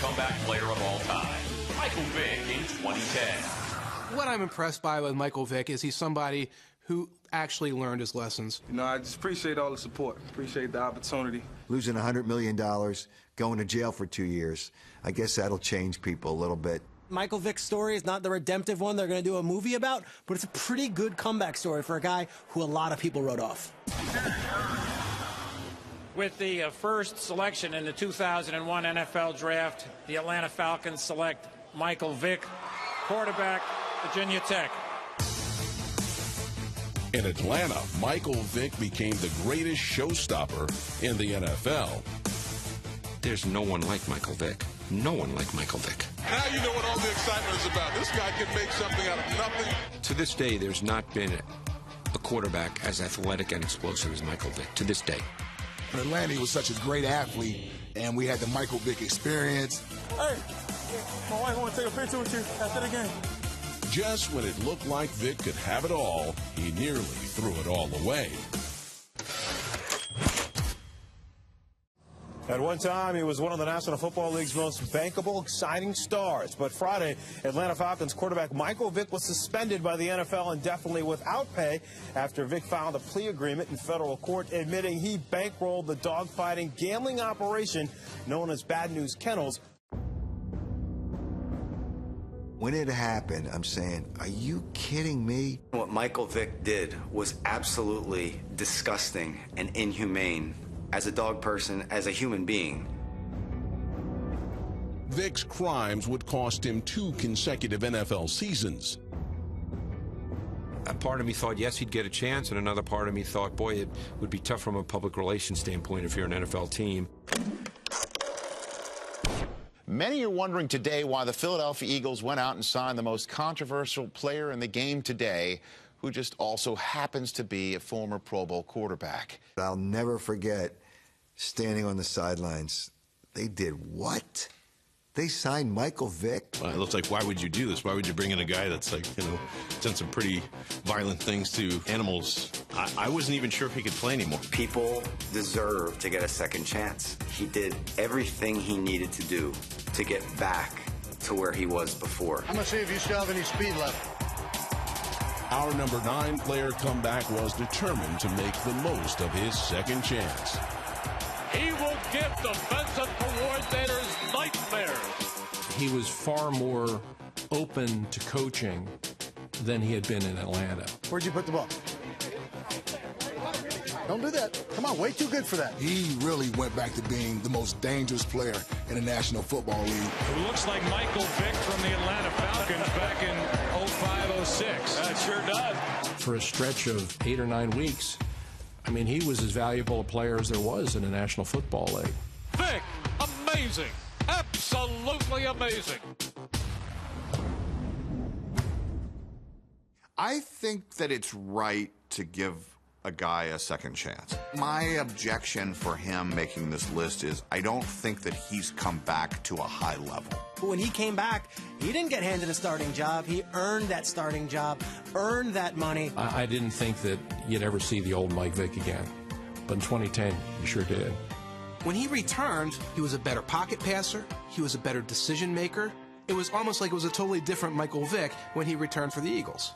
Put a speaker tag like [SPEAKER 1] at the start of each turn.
[SPEAKER 1] comeback player of all time, Michael Vick in 2010.
[SPEAKER 2] What I'm impressed by with Michael Vick is he's somebody who actually learned his lessons.
[SPEAKER 3] You know, I just appreciate all the support, appreciate the opportunity.
[SPEAKER 4] Losing $100 million, going to jail for 2 years, I guess that'll change people a little bit.
[SPEAKER 5] Michael Vick's story is not the redemptive one they're going to do a movie about, but it's a pretty good comeback story for a guy who a lot of people wrote off.
[SPEAKER 6] With the first selection in the 2001 NFL Draft, the Atlanta Falcons select Michael Vick, quarterback, Virginia Tech.
[SPEAKER 7] In Atlanta, Michael Vick became the greatest showstopper in the NFL.
[SPEAKER 8] There's no one like Michael Vick. No one like Michael Vick.
[SPEAKER 9] Now you know what all the excitement is about. This guy can make something out of nothing.
[SPEAKER 8] To this day, there's not been a quarterback as athletic and explosive as Michael Vick. To this day.
[SPEAKER 10] In Atlanta, he was such a great athlete, and we had the Michael Vick experience.
[SPEAKER 11] Hey, my wife wants to take a picture with you after the game.
[SPEAKER 7] Just when it looked like Vick could have it all, he nearly threw it all away.
[SPEAKER 11] At one time, he was one of the National Football League's most bankable, exciting stars. But Friday, Atlanta Falcons quarterback Michael Vick was suspended by the NFL indefinitely without pay after Vick filed a plea agreement in federal court admitting he bankrolled the dogfighting gambling operation known as Bad News Kennels.
[SPEAKER 4] When it happened, I'm saying, are you kidding me?
[SPEAKER 12] What Michael Vick did was absolutely disgusting and inhumane as a dog person, as a human being.
[SPEAKER 7] Vick's crimes would cost him 2 consecutive NFL seasons.
[SPEAKER 8] A part of me thought, yes, he'd get a chance, and another part of me thought, boy, it would be tough from a public relations standpoint if you're an NFL team.
[SPEAKER 13] Many are wondering today why the Philadelphia Eagles went out and signed the most controversial player in the game today, who just also happens to be a former Pro Bowl quarterback.
[SPEAKER 4] I'll never forget standing on the sidelines. They did what? They signed Michael Vick?
[SPEAKER 14] Well, it looks like, why would you do this? Why would you bring in a guy that's like, you know, done some pretty violent things to animals? I wasn't even sure if he could play anymore.
[SPEAKER 12] People deserve to get a second chance. He did everything he needed to do to get back to where he was before.
[SPEAKER 15] I'm going to see if you still have any speed left.
[SPEAKER 7] Our number 9 player comeback was determined to make the most of his second chance.
[SPEAKER 6] He will give defensive coordinators nightmares.
[SPEAKER 2] He was far more open to coaching than he had been in Atlanta.
[SPEAKER 15] Where'd you put the ball? Don't do that. Come on, way too good for that.
[SPEAKER 10] He really went back to being the most dangerous player in the National Football League.
[SPEAKER 6] Who looks like Michael Vick from the Atlanta Falcons back in 05-06. That sure does.
[SPEAKER 2] For a stretch of 8 or 9 weeks, I mean, he was as valuable a player as there was in the National Football League.
[SPEAKER 6] Vick, amazing. Absolutely amazing.
[SPEAKER 16] I think that it's right to give a guy a second chance. My objection for him making this list is I don't think that he's come back to a high level.
[SPEAKER 5] When he came back, he didn't get handed a starting job. He earned that starting job, earned that money.
[SPEAKER 2] I didn't think that you'd ever see the old Mike Vick again, but in 2010, you sure did. When he returned, he was a better pocket passer. He was a better decision maker. It was almost like it was a totally different Michael Vick when he returned for the Eagles.